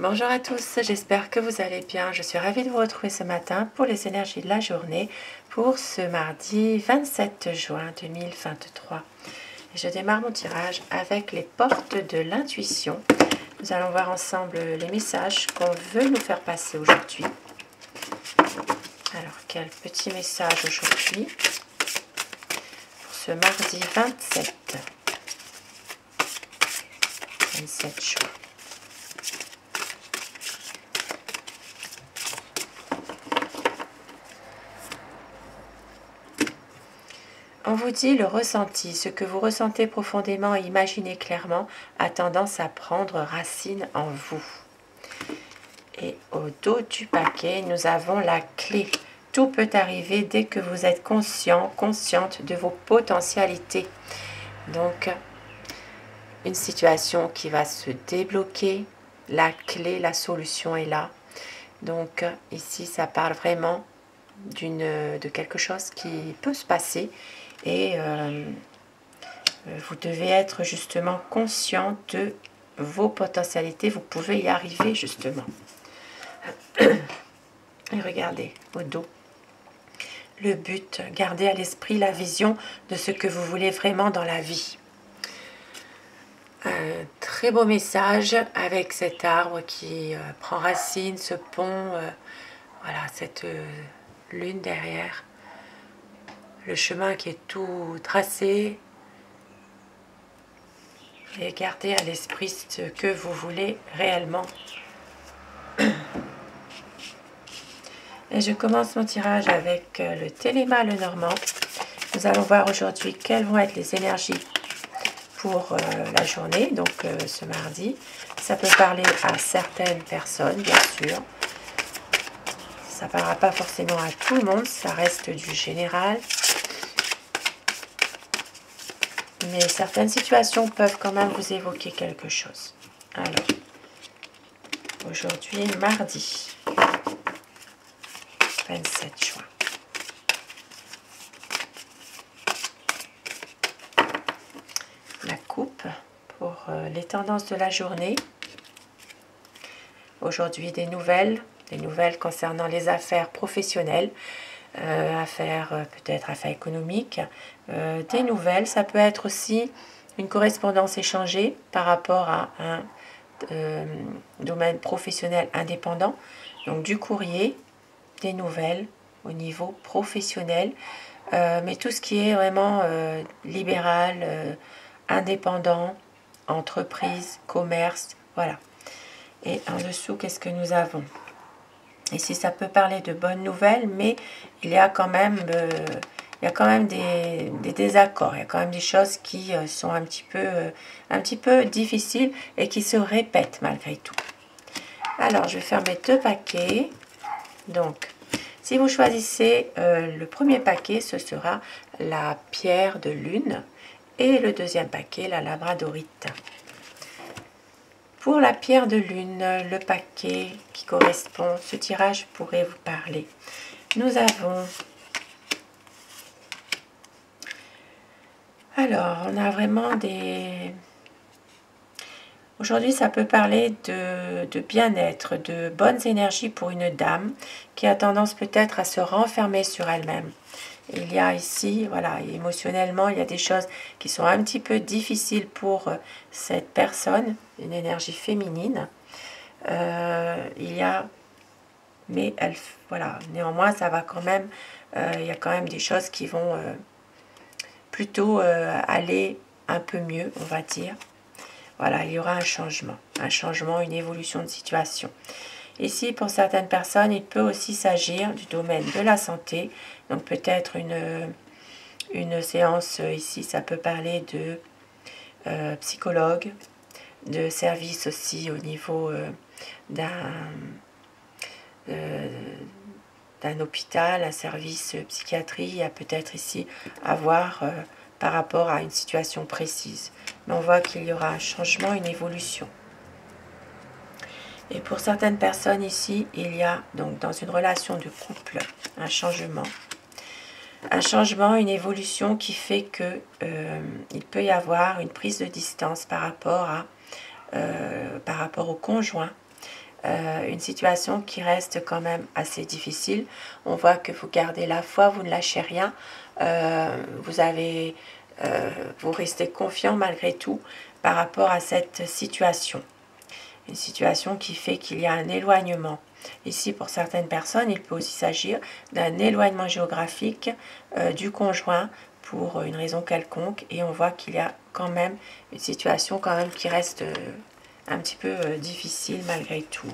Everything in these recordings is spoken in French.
Bonjour à tous, j'espère que vous allez bien. Je suis ravie de vous retrouver ce matin pour les énergies de la journée pour ce mardi 27 juin 2023. Et je démarre mon tirage avec les portes de l'intuition. Nous allons voir ensemble les messages qu'on veut nous faire passer aujourd'hui. Alors, quel petit message aujourd'hui pour ce mardi 27 juin. On vous dit le ressenti, ce que vous ressentez profondément et imaginez clairement a tendance à prendre racine en vous. Et au dos du paquet, nous avons la clé. Tout peut arriver dès que vous êtes conscient, consciente de vos potentialités. Donc, une situation qui va se débloquer, la clé, la solution est là. Donc, ici, ça parle vraiment de quelque chose qui peut se passer. Et vous devez être justement conscient de vos potentialités. Vous pouvez y arriver justement. Et regardez au dos. Le but, gardez à l'esprit la vision de ce que vous voulez vraiment dans la vie. Un très beau message avec cet arbre qui prend racine, ce pont, voilà, cette lune derrière. Le chemin qui est tout tracé. Et gardez à l'esprit ce que vous voulez réellement. Et je commence mon tirage avec le Téléma Lenormand. Nous allons voir aujourd'hui quelles vont être les énergies pour la journée, donc ce mardi. Ça peut parler à certaines personnes, bien sûr. Ça ne parlera pas forcément à tout le monde, ça reste du général. Mais certaines situations peuvent quand même vous évoquer quelque chose. Alors, aujourd'hui, mardi 27 juin. La coupe pour les tendances de la journée. Aujourd'hui, des nouvelles concernant les affaires professionnelles. Peut-être affaires économiques, des nouvelles, ça peut être aussi une correspondance échangée par rapport à un domaine professionnel indépendant, donc du courrier, des nouvelles au niveau professionnel, mais tout ce qui est vraiment libéral, indépendant, entreprise, commerce, voilà. Et en dessous, qu'est-ce que nous avons ? Ici, ça peut parler de bonnes nouvelles, mais il y a quand même des désaccords. Il y a quand même des choses qui sont un petit peu difficiles et qui se répètent malgré tout. Alors, je vais faire mes deux paquets. Donc, si vous choisissez le premier paquet, ce sera la pierre de lune et le deuxième paquet, la labradorite. Pour la pierre de lune, le paquet qui correspond, ce tirage pourrait vous parler. Nous avons... Alors, on a vraiment des... Aujourd'hui, ça peut parler de bien-être, de bonnes énergies pour une dame qui a tendance peut-être à se renfermer sur elle-même. Il y a ici, voilà, émotionnellement, il y a des choses qui sont un petit peu difficiles pour cette personne, une énergie féminine. Mais elle, voilà, néanmoins, ça va quand même, il y a quand même des choses qui vont plutôt aller un peu mieux, on va dire. Voilà, il y aura un changement, une évolution de situation. Ici, pour certaines personnes, il peut aussi s'agir du domaine de la santé. Donc peut-être une séance ici, ça peut parler de psychologue, de service aussi au niveau d'un hôpital, un service psychiatrie. Il y a peut-être ici à voir par rapport à une situation précise. Mais on voit qu'il y aura un changement, une évolution. Et pour certaines personnes ici, il y a donc dans une relation de couple un changement, une évolution qui fait que il peut y avoir une prise de distance par rapport au conjoint, une situation qui reste quand même assez difficile. On voit que vous gardez la foi, vous ne lâchez rien, vous restez confiant malgré tout par rapport à cette situation. Une situation qui fait qu'il y a un éloignement. Ici, pour certaines personnes, il peut aussi s'agir d'un éloignement géographique du conjoint pour une raison quelconque. Et on voit qu'il y a quand même une situation quand même qui reste un petit peu difficile malgré tout.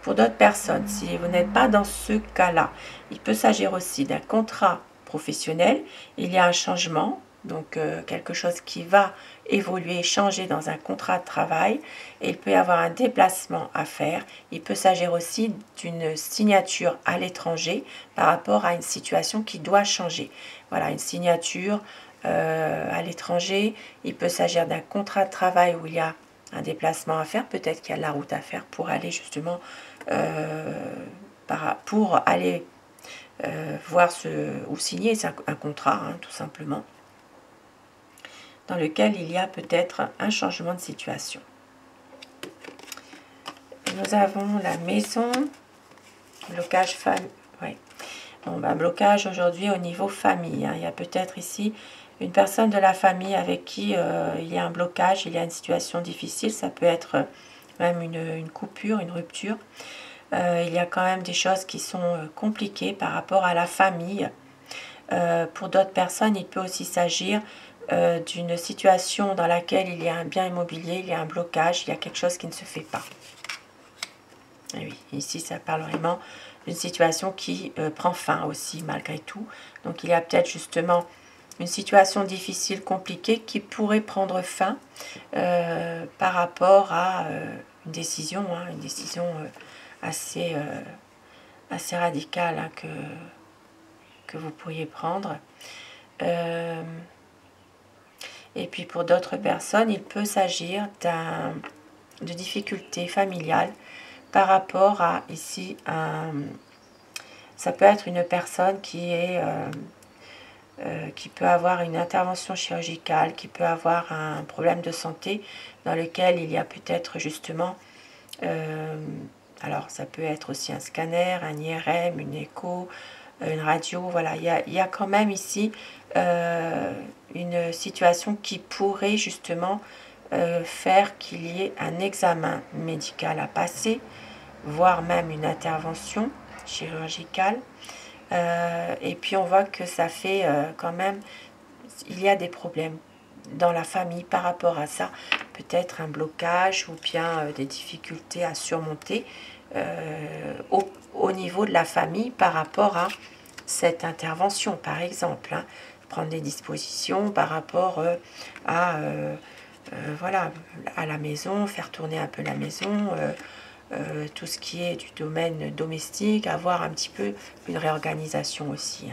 Pour d'autres personnes, si vous n'êtes pas dans ce cas-là, il peut s'agir aussi d'un contrat professionnel. Il y a un changement, donc quelque chose qui va évoluer, changer dans un contrat de travail. Et il peut y avoir un déplacement à faire. Il peut s'agir aussi d'une signature à l'étranger par rapport à une situation qui doit changer. Voilà, une signature à l'étranger. Il peut s'agir d'un contrat de travail où il y a un déplacement à faire. Peut-être qu'il y a de la route à faire pour aller justement pour aller voir ou signer un contrat, tout simplement, dans lequel il y a peut-être un changement de situation. Nous avons la maison, blocage famille. Ouais. Bon, blocage aujourd'hui au niveau famille. Il y a peut-être ici une personne de la famille avec qui il y a un blocage, il y a une situation difficile. Ça peut être même une coupure, une rupture. Il y a quand même des choses qui sont compliquées par rapport à la famille. Pour d'autres personnes, il peut aussi s'agir d'une situation dans laquelle il y a un bien immobilier, il y a un blocage, il y a quelque chose qui ne se fait pas. Et oui, ici, ça parle vraiment d'une situation qui prend fin aussi, malgré tout. Donc, il y a peut-être justement une situation difficile, compliquée, qui pourrait prendre fin par rapport à une décision assez radicale que vous pourriez prendre. Et puis pour d'autres personnes, il peut s'agir de difficultés familiales par rapport à ici ça peut être une personne qui peut avoir une intervention chirurgicale, qui peut avoir un problème de santé dans lequel il y a peut-être justement alors ça peut être aussi un scanner, un IRM, une écho, une radio, voilà, il y a quand même ici une situation qui pourrait justement faire qu'il y ait un examen médical à passer, voire même une intervention chirurgicale. Et puis on voit que ça fait quand même, il y a des problèmes dans la famille par rapport à ça, peut-être un blocage ou bien des difficultés à surmonter au niveau de la famille par rapport à cette intervention, par exemple, prendre des dispositions par rapport voilà, à la maison, faire tourner un peu la maison, tout ce qui est du domaine domestique, avoir un petit peu une réorganisation aussi.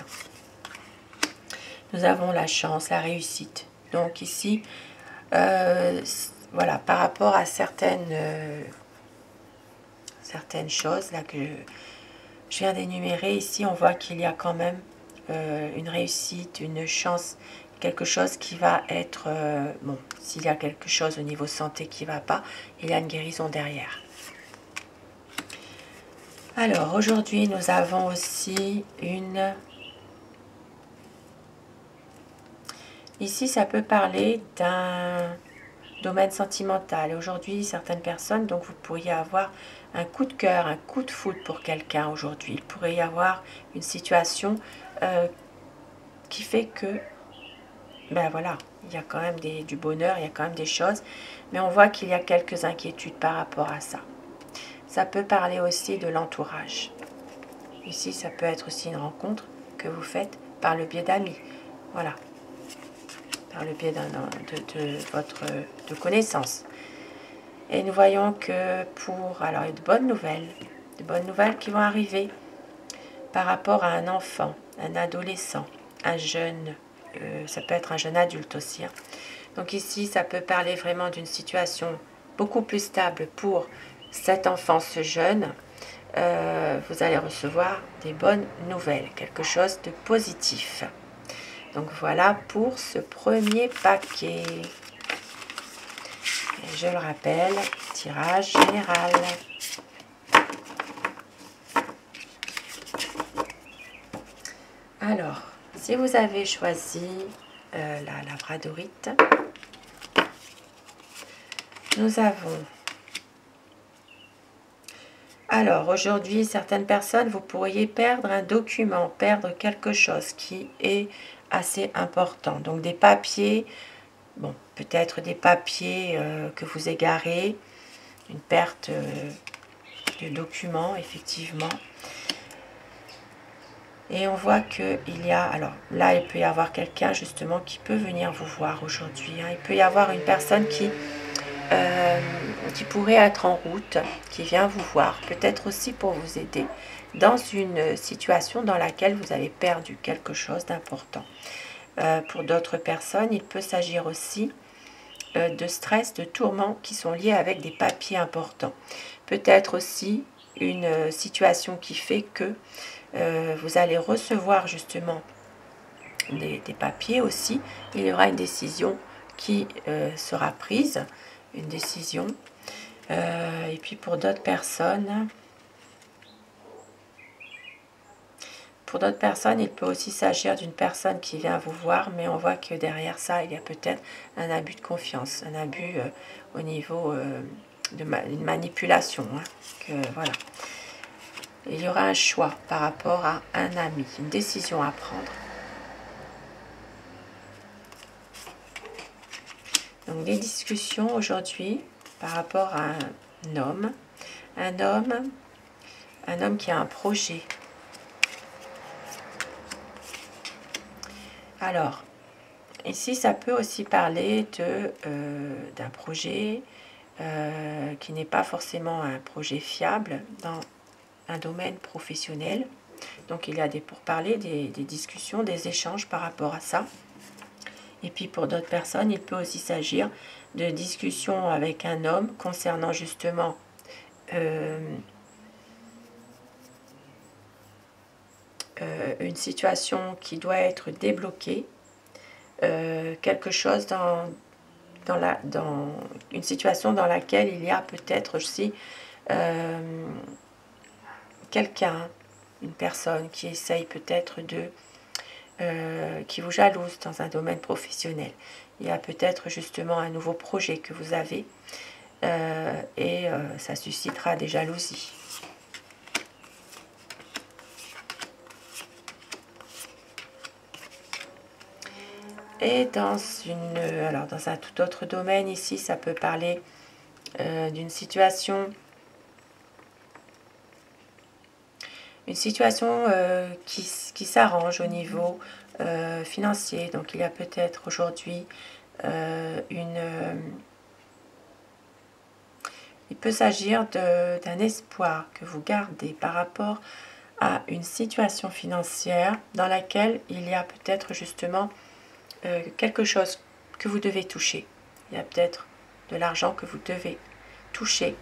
Nous avons la chance, la réussite. Donc ici, voilà, par rapport à certaines choses là que je viens d'énumérer, ici on voit qu'il y a quand même une réussite, une chance, quelque chose qui va être, bon, s'il y a quelque chose au niveau santé qui ne va pas, il y a une guérison derrière. Alors aujourd'hui nous avons aussi une... Ici ça peut parler d'un domaine sentimental. Aujourd'hui certaines personnes, donc vous pourriez avoir un coup de cœur, un coup de foudre pour quelqu'un aujourd'hui. Il pourrait y avoir une situation qui fait que, ben voilà, il y a quand même du bonheur, il y a quand même des choses, mais on voit qu'il y a quelques inquiétudes par rapport à ça. Ça peut parler aussi de l'entourage. Ici, ça peut être aussi une rencontre que vous faites par le biais d'amis. Voilà, par le biais de connaissances. Et nous voyons que alors il y a de bonnes nouvelles qui vont arriver par rapport à un enfant, un adolescent, un jeune, ça peut être un jeune adulte aussi. Donc ici, ça peut parler vraiment d'une situation beaucoup plus stable pour cet enfant, ce jeune. Vous allez recevoir des bonnes nouvelles, quelque chose de positif. Donc voilà pour ce premier paquet. Et je le rappelle, tirage général. Alors, si vous avez choisi la labradorite, nous avons... Alors, aujourd'hui, certaines personnes, vous pourriez perdre un document, perdre quelque chose qui est assez important. Donc, des papiers, bon, peut-être des papiers que vous égarez, une perte de documents, effectivement. Et on voit qu'il y a, alors là, il peut y avoir quelqu'un justement qui peut venir vous voir aujourd'hui. Hein. Il peut y avoir une personne qui pourrait être en route, qui vient vous voir, peut-être aussi pour vous aider dans une situation dans laquelle vous avez perdu quelque chose d'important. Pour d'autres personnes, il peut s'agir aussi de stress, de tourments qui sont liés avec des papiers importants. Peut-être aussi une situation qui fait que vous allez recevoir justement des papiers aussi. Il y aura une décision qui sera prise, une décision. Et puis pour d'autres personnes, il peut aussi s'agir d'une personne qui vient vous voir, mais on voit que derrière ça, il y a peut-être un abus de confiance, un abus au niveau d'une manipulation. Hein, voilà. Il y aura un choix par rapport à un ami, une décision à prendre. Donc des discussions aujourd'hui par rapport à un homme qui a un projet. Alors, ici, ça peut aussi parler d'un projet qui n'est pas forcément un projet fiable dans un domaine professionnel. Donc, il y a des pourparlers, des discussions, des échanges par rapport à ça. Et puis, pour d'autres personnes, il peut aussi s'agir de discussions avec un homme concernant justement une situation qui doit être débloquée, quelque chose dans une situation dans laquelle il y a peut-être aussi quelqu'un, une personne qui essaye peut-être qui vous jalouse dans un domaine professionnel. Il y a peut-être justement un nouveau projet que vous avez et ça suscitera des jalousies. Et dans un tout autre domaine ici, ça peut parler d'une situation, qui s'arrange au niveau financier. Donc il y a peut-être aujourd'hui il peut s'agir d'un espoir que vous gardez par rapport à une situation financière dans laquelle il y a peut-être justement quelque chose que vous devez toucher. Il y a peut-être de l'argent que vous devez toucher.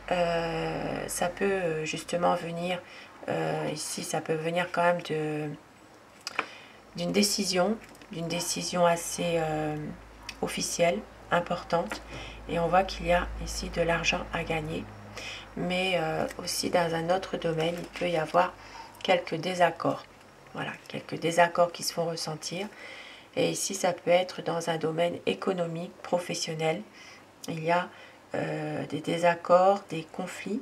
Ça peut justement venir, ici ça peut venir quand même d'une décision assez officielle, importante. Et on voit qu'il y a ici de l'argent à gagner. Mais aussi dans un autre domaine, il peut y avoir quelques désaccords. Voilà, quelques désaccords qui se font ressentir. Et ici, ça peut être dans un domaine économique, professionnel. Il y a des désaccords, des conflits.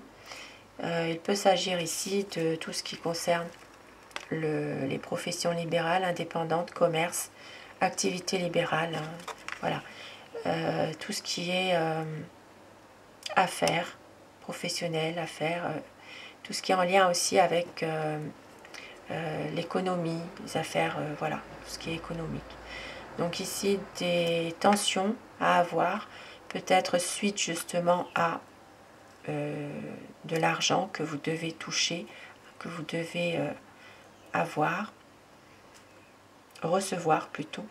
Il peut s'agir ici de tout ce qui concerne les professions libérales, indépendantes, commerce, activités libérales. Hein, voilà. Tout ce qui est affaires professionnelles, affaires, tout ce qui est en lien aussi avec l'économie, les affaires, voilà, tout ce qui est économique. Donc ici, des tensions à avoir, peut-être suite justement à de l'argent que vous devez toucher, que vous devez recevoir plutôt.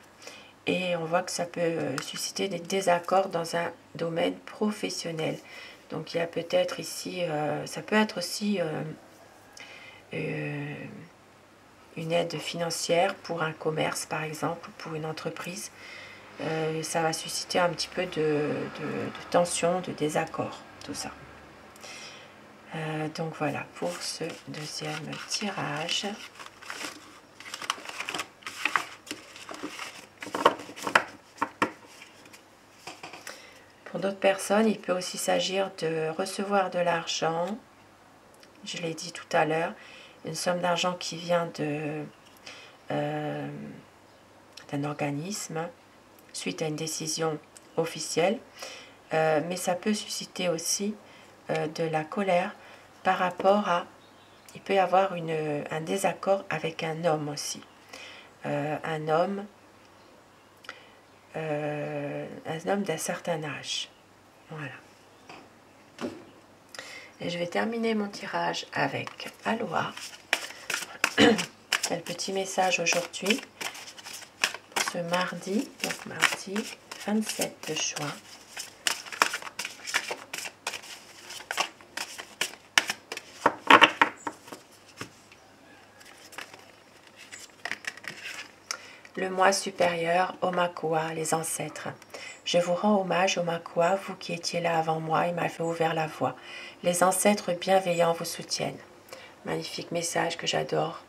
Et on voit que ça peut susciter des désaccords dans un domaine professionnel. Donc il y a peut-être ici, ça peut être aussi une aide financière pour un commerce par exemple, ou pour une entreprise. Ça va susciter un petit peu de tension, de désaccord, tout ça. Donc voilà pour ce deuxième tirage. Pour d'autres personnes, il peut aussi s'agir de recevoir de l'argent. Je l'ai dit tout à l'heure, une somme d'argent qui vient d'un organisme suite à une décision officielle. Mais ça peut susciter aussi de la colère par rapport à... Il peut y avoir un désaccord avec un homme aussi. Un homme d'un certain âge. Voilà. Et je vais terminer mon tirage avec Aloha. Quel petit message aujourd'hui pour ce mardi, donc mardi 27 juin. Le moi supérieur, Omakua, les ancêtres. Je vous rends hommage, Omakua, vous qui étiez là avant moi et m'avez ouvert la voie. Les ancêtres bienveillants vous soutiennent. Magnifique message que j'adore.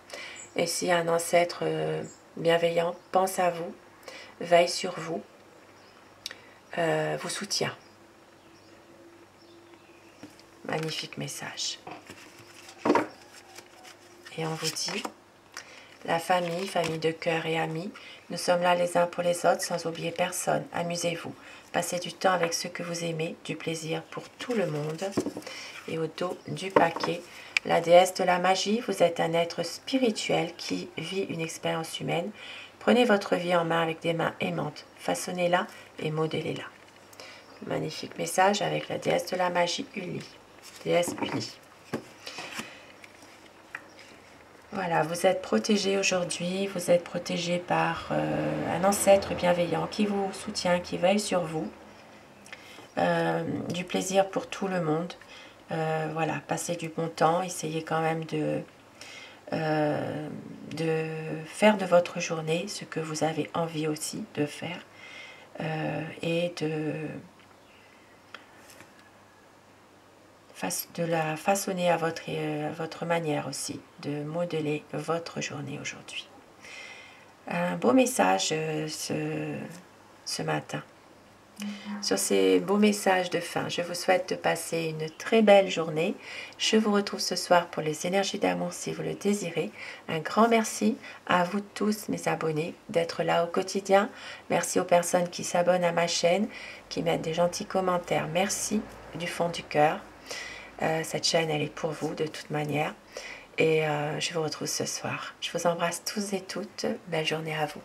Et si un ancêtre bienveillant pense à vous, veille sur vous, vous soutient. Magnifique message. Et on vous dit... La famille, famille de cœur et amis, nous sommes là les uns pour les autres sans oublier personne. Amusez-vous, passez du temps avec ceux que vous aimez, du plaisir pour tout le monde. Et au dos du paquet, la déesse de la magie, vous êtes un être spirituel qui vit une expérience humaine. Prenez votre vie en main avec des mains aimantes, façonnez-la et modélez-la. Magnifique message avec la déesse de la magie Uli, déesse Uli. Voilà, vous êtes protégé aujourd'hui, vous êtes protégé par un ancêtre bienveillant qui vous soutient, qui veille sur vous. Du plaisir pour tout le monde. Voilà, passez du bon temps, essayez quand même de faire de votre journée ce que vous avez envie aussi de faire et de la façonner à votre manière aussi, de modeler votre journée aujourd'hui. Un beau message ce matin. Sur ces beaux messages de fin, je vous souhaite de passer une très belle journée. Je vous retrouve ce soir pour les énergies d'amour si vous le désirez. Un grand merci à vous tous mes abonnés d'être là au quotidien. Merci aux personnes qui s'abonnent à ma chaîne, qui mettent des gentils commentaires. Merci du fond du cœur. Cette chaîne, elle est pour vous de toute manière. Et je vous retrouve ce soir. Je vous embrasse tous et toutes. Belle journée à vous.